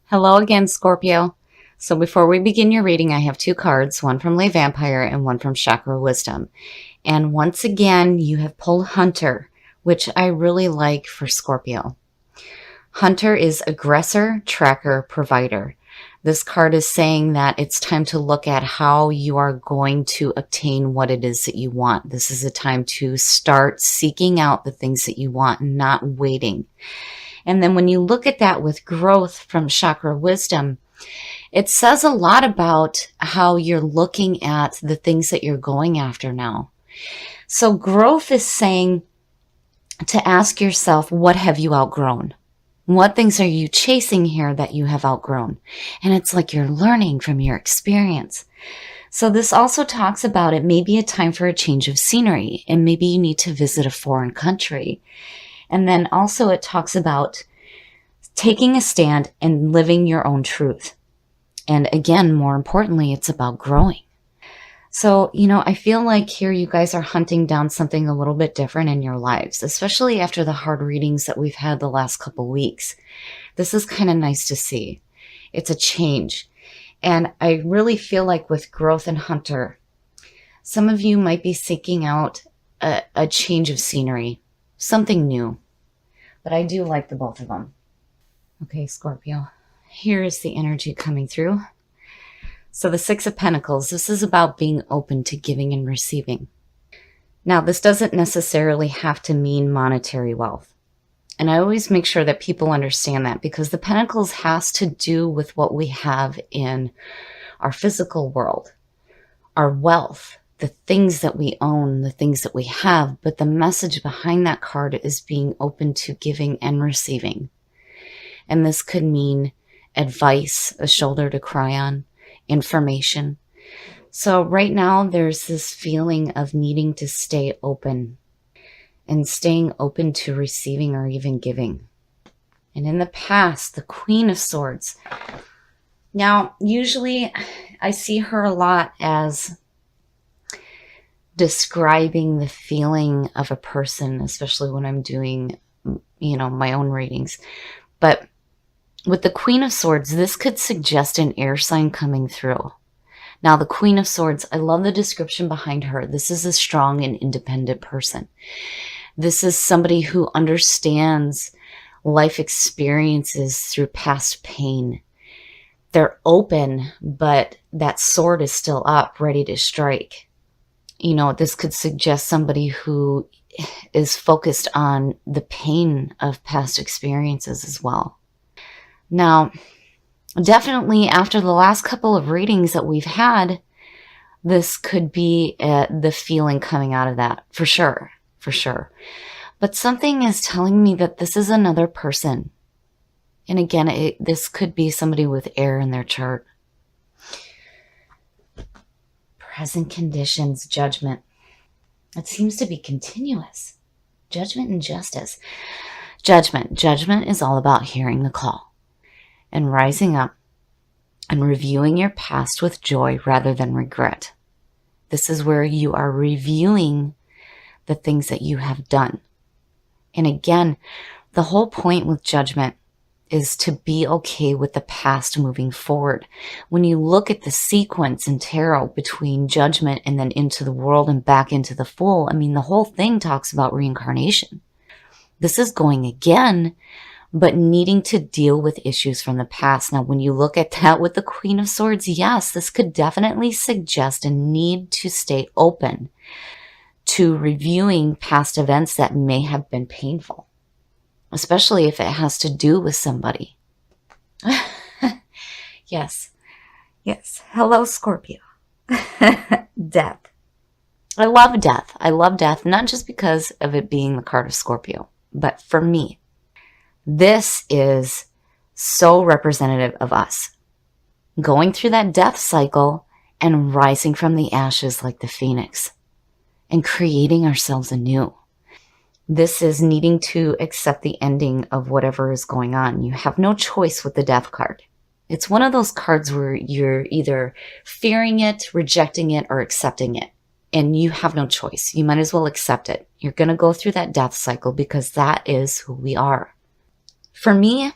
Hello again, Scorpio. So before we begin your reading, I have two cards, one from Lay Vampire and one from Chakra Wisdom. And once again, you have pulled Hunter, which I really like for Scorpio. Hunter is aggressor, tracker, provider. This card is saying that it's time to look at how you are going to obtain what it is that you want. This is a time to start seeking out the things that you want and not waiting. And then when you look at that with growth from Chakra Wisdom, it says a lot about how you're looking at the things that you're going after now. So growth is saying to ask yourself, what have you outgrown? What things are you chasing here that you have outgrown? And it's like you're learning from your experience. So this also talks about it may be a time for a change of scenery, and maybe you need to visit a foreign country. And then also it talks about taking a stand and living your own truth. And again, more importantly, it's about growing. So, I feel like here you guys are hunting down something a little bit different in your lives, especially after the hard readings that we've had the last couple weeks. This is kind of nice to see. It's a change. And I really feel like with growth and Hunter, some of you might be seeking out a change of scenery, something new. But I do like the both of them. Okay, Scorpio, here is the energy coming through. So the Six of Pentacles, this is about being open to giving and receiving. Now, this doesn't necessarily have to mean monetary wealth. And I always make sure that people understand that, because the Pentacles has to do with what we have in our physical world, our wealth, the things that we own, the things that we have. But the message behind that card is being open to giving and receiving. And this could mean advice, a shoulder to cry on, information. So right now there's this feeling of needing to stay open and staying open to receiving or even giving. And in the past, the Queen of Swords. Now, usually I see her a lot as describing the feeling of a person, especially when I'm doing, my own readings. But with the Queen of Swords, this could suggest an air sign coming through. Now, the Queen of Swords, I love the description behind her. This is a strong and independent person. This is somebody who understands life experiences through past pain. They're open, but that sword is still up, ready to strike. This could suggest somebody who is focused on the pain of past experiences as well. Now, definitely after the last couple of readings that we've had, this could be the feeling coming out of that, for sure. But something is telling me that this is another person. And again, this could be somebody with air in their chart. Present conditions, judgment. It seems to be continuous. Judgment and justice. Judgment. Judgment is all about hearing the call and rising up and reviewing your past with joy rather than regret. This is where you are reviewing the things that you have done. And again, the whole point with judgment is to be okay with the past moving forward. When you look at the sequence in tarot between judgment and then into the world and back into the Fool, the whole thing talks about reincarnation. This is going again, but needing to deal with issues from the past. Now, when you look at that with the Queen of Swords, yes, this could definitely suggest a need to stay open to reviewing past events that may have been painful, especially if it has to do with somebody. Yes. Hello, Scorpio. Death. I love death. I love death, not just because of it being the card of Scorpio, but for me, this is so representative of us. Going through that death cycle and rising from the ashes like the phoenix and creating ourselves anew. This is needing to accept the ending of whatever is going on. You have no choice with the death card. It's one of those cards where you're either fearing it, rejecting it, or accepting it. And you have no choice. You might as well accept it. You're going to go through that death cycle because that is who we are. For me,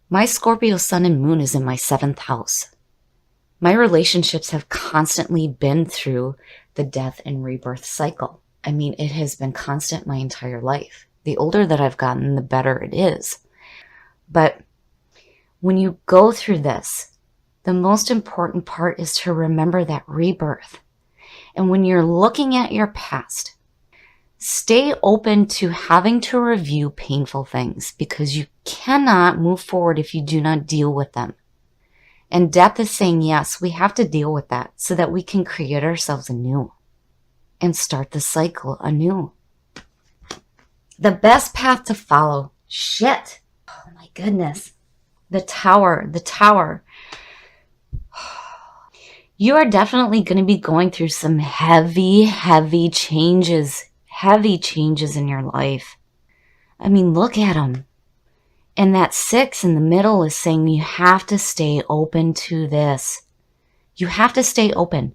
My Scorpio sun and moon is in my 7th house. My relationships have constantly been through the death and rebirth cycle. I mean, it has been constant my entire life. The older that I've gotten, the better it is. But when you go through this, the most important part is to remember that rebirth. And when you're looking at your past, stay open to having to review painful things, because you cannot move forward if you do not deal with them. And death is saying, yes, we have to deal with that so that we can create ourselves anew and start the cycle anew. The best path to follow. Shit. Oh my goodness. The tower. You are definitely going to be going through some heavy changes in your life. I mean, look at them. And that 6 in the middle is saying you have to stay open to this. You have to stay open.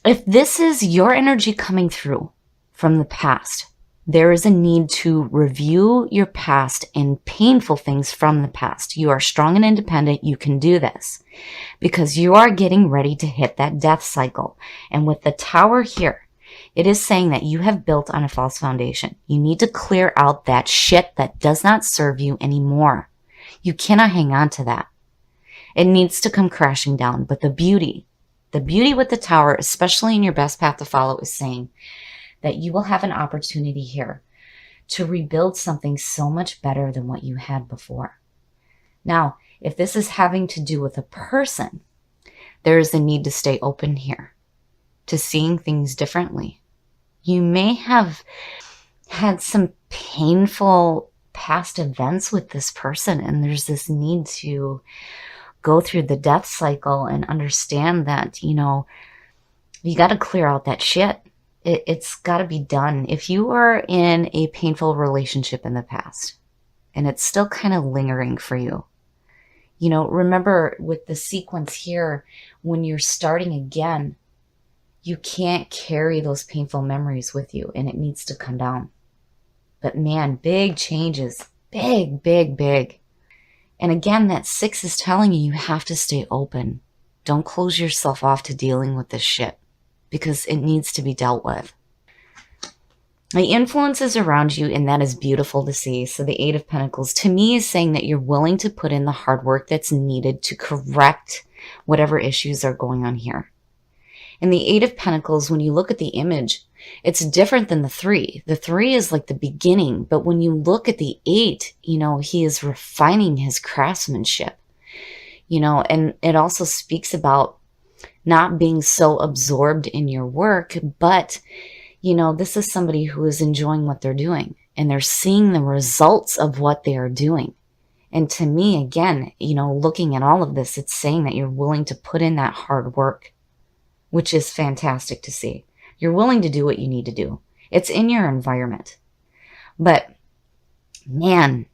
If this is your energy coming through from the past, there is a need to review your past and painful things from the past. You are strong and independent. You can do this because you are getting ready to hit that death cycle. And with the tower here, it is saying that you have built on a false foundation. You need to clear out that shit that does not serve you anymore. You cannot hang on to that. It needs to come crashing down. But the beauty with the tower, especially in your best path to follow, is saying that you will have an opportunity here to rebuild something so much better than what you had before. Now, if this is having to do with a person, there is a need to stay open here to seeing things differently. You may have had some painful past events with this person, and there's this need to go through the death cycle and understand that, you got to clear out that shit. It's got to be done. If you are in a painful relationship in the past and it's still kind of lingering for you, remember with the sequence here, when you're starting again, you can't carry those painful memories with you, and it needs to come down. But man, big changes. Big. And again, that 6 is telling you have to stay open. Don't close yourself off to dealing with this shit, because it needs to be dealt with. The influence is around you, and that is beautiful to see. So the 8 of Pentacles, to me, is saying that you're willing to put in the hard work that's needed to correct whatever issues are going on here. And the 8 of Pentacles, when you look at the image, it's different than the 3. The 3 is like the beginning, but when you look at the 8, he is refining his craftsmanship, and it also speaks about not being so absorbed in your work, but, this is somebody who is enjoying what they're doing, and they're seeing the results of what they are doing. And to me, again, looking at all of this, it's saying that you're willing to put in that hard work, which is fantastic to see. You're willing to do what you need to do. It's in your environment. But man,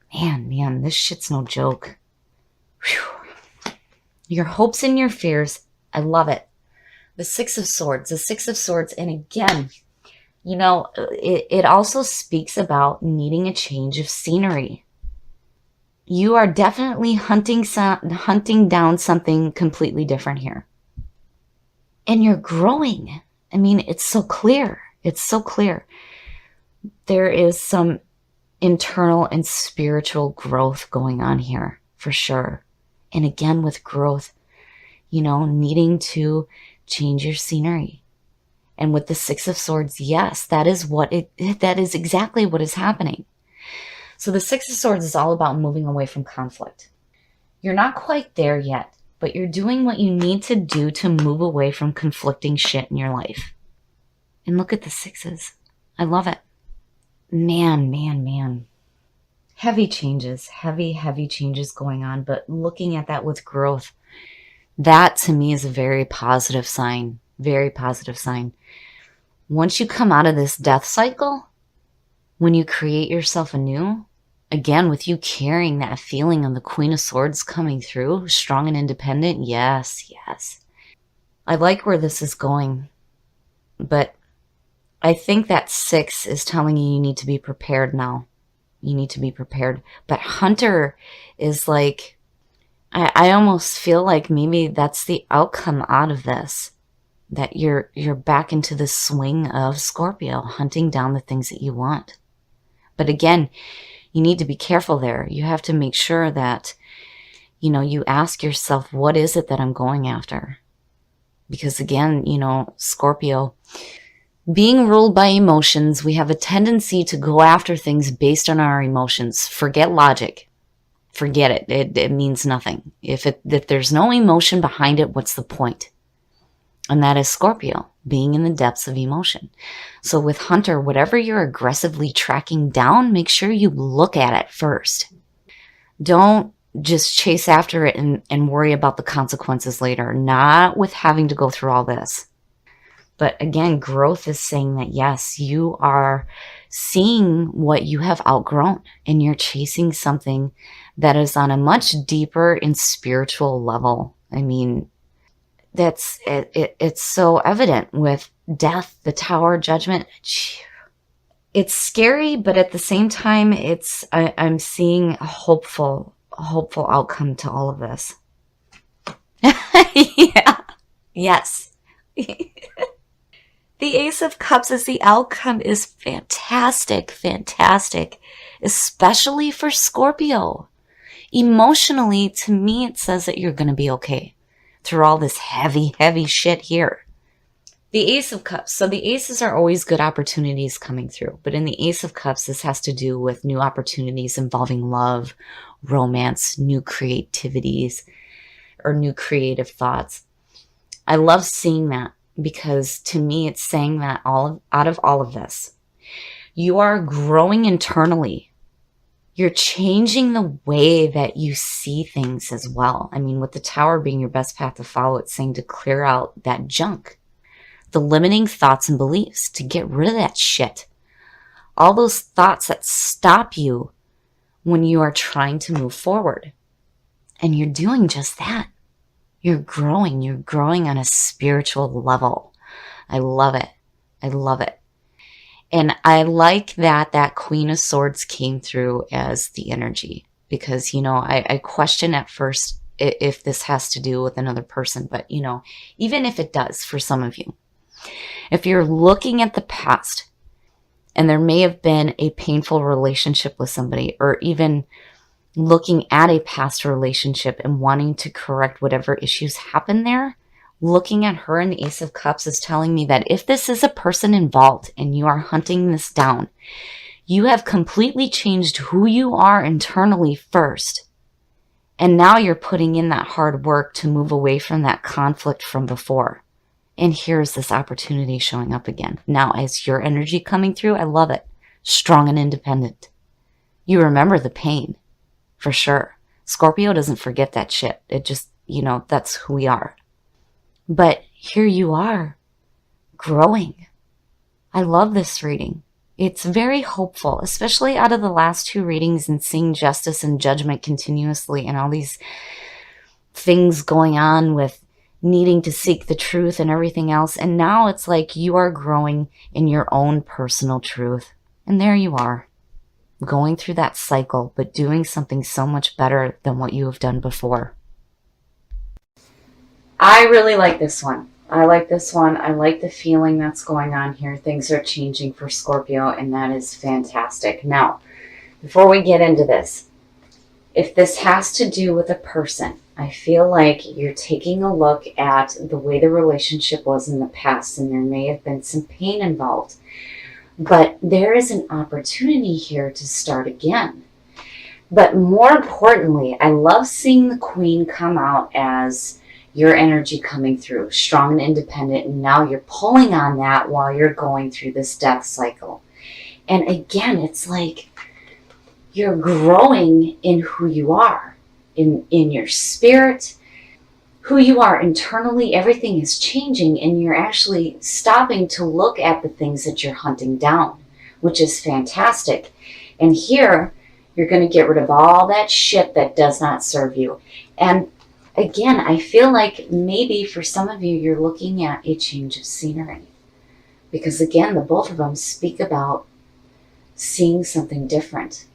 this shit's no joke. Whew. Your hopes and your fears, I love it. The 6 of Swords, and again, it also speaks about needing a change of scenery. You are definitely hunting down something completely different here. And you're growing. I mean, it's so clear. There is some internal and spiritual growth going on here, for sure. And again, with growth, needing to change your scenery. And with the 6 of Swords, yes, that is exactly what is happening. So the 6 of Swords is all about moving away from conflict. You're not quite there yet, but you're doing what you need to do to move away from conflicting shit in your life. And look at the 6s. I love it. Man. Heavy changes, heavy changes going on, but looking at that with growth, that to me is a very positive sign. Once you come out of this death cycle, when you create yourself anew, again, with you carrying that feeling of the Queen of Swords coming through, strong and independent, yes. I like where this is going, but I think that 6 is telling you need to be prepared now. You need to be prepared. But hunter is like, I almost feel like maybe that's the outcome out of this. That you're back into the swing of Scorpio, hunting down the things that you want. But again, you need to be careful there. You have to make sure that, you ask yourself, what is it that I'm going after? Because again, Scorpio, being ruled by emotions, we have a tendency to go after things based on our emotions. Forget logic. Forget it. It means nothing. If there's no emotion behind it, what's the point? And that is Scorpio, being in the depths of emotion. So with hunter, whatever you're aggressively tracking down, make sure you look at it first. Don't just chase after it and worry about the consequences later. Not with having to go through all this. But again, growth is saying that yes, you are seeing what you have outgrown and you're chasing something that is on a much deeper and spiritual level. I mean, it's so evident with death, the tower, judgment. It's scary, but at the same time, I'm seeing a hopeful outcome to all of this. Yeah. Yes. The Ace of Cups as the outcome is fantastic, especially for Scorpio. Emotionally, to me, it says that you're going to be okay through all this heavy shit here. The Ace of Cups. So the aces are always good opportunities coming through. But in the Ace of Cups, this has to do with new opportunities involving love, romance, new creativities, or new creative thoughts. I love seeing that because to me, it's saying that out of all of this, you are growing internally. You're changing the way that you see things as well. I mean, with the tower being your best path to follow, it's saying to clear out that junk, the limiting thoughts and beliefs, to get rid of that shit. All those thoughts that stop you when you are trying to move forward. And you're doing just that. You're growing on a spiritual level. I love it. And I like that Queen of Swords came through as the energy because, I question at first if this has to do with another person, but, even if it does for some of you, if you're looking at the past and there may have been a painful relationship with somebody, or even looking at a past relationship and wanting to correct whatever issues happened there, looking at her in the Ace of Cups is telling me that if this is a person involved and you are hunting this down, you have completely changed who you are internally first. And now you're putting in that hard work to move away from that conflict from before. And here's this opportunity showing up again. Now, as your energy coming through, I love it. Strong and independent. You remember the pain, for sure. Scorpio doesn't forget that shit. It just, that's who we are. But here you are, growing. I love this reading. It's very hopeful, especially out of the last two readings and seeing justice and judgment continuously and all these things going on with needing to seek the truth and everything else. And now it's like you are growing in your own personal truth. And there you are, going through that cycle, but doing something so much better than what you have done before. I really like this one. I like the feeling that's going on here. Things are changing for Scorpio, and that is fantastic. Now, before we get into this, if this has to do with a person, I feel like you're taking a look at the way the relationship was in the past, and there may have been some pain involved. But there is an opportunity here to start again. But more importantly, I love seeing the Queen come out as your energy coming through, strong and independent, and now you're pulling on that while you're going through this death cycle. And again, it's like you're growing in who you are, in your spirit, who you are internally. Everything is changing, and you're actually stopping to look at the things that you're hunting down, which is fantastic. And here, you're going to get rid of all that shit that does not serve you. And again, I feel like maybe for some of you, you're looking at a change of scenery. Because again, the both of them speak about seeing something different.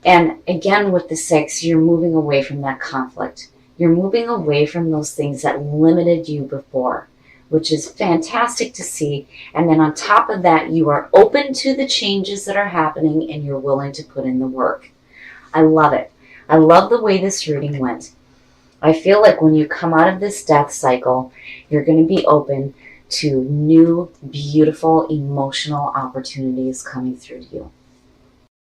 And again, with the 6, you're moving away from that conflict. You're moving away from those things that limited you before, which is fantastic to see. And then on top of that, you are open to the changes that are happening and you're willing to put in the work. I love it. I love the way this reading went. I feel like when you come out of this death cycle, you're going to be open to new, beautiful, emotional opportunities coming through to you.